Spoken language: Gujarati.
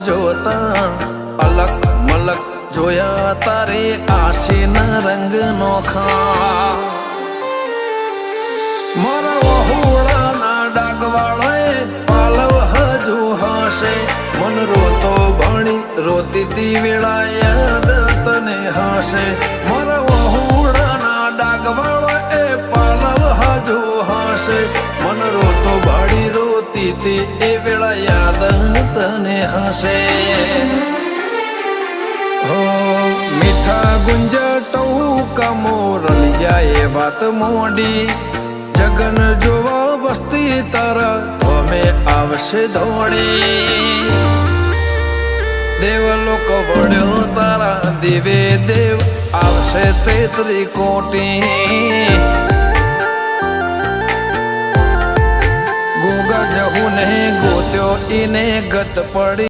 જોતા અલક મલક જોયા તારે આશીના રંગ નોખા મારા વહુડાના ડાગવાળાએ પાલવ હજુ હશે મન રોતો ભણી રોતી તી વેળા યાદ તને હશે મારા વહુડાના ડાગવાળાએ પાલવ હજુ હશે મન રોતો ભાડી રોતી તી એ વેળા યાદ તને હશે હો મીઠા ગુંજા ટહુકા મોરલિયા એ વાત મોડી જગન જોવા વસ્તી તારા અમે આવશે દોડી દેવલોક વળ્યો તારા દેવે દેવ આવશે 33 કોટી ગોગા જહુ ને ગોત્યો ઈને ગત પડી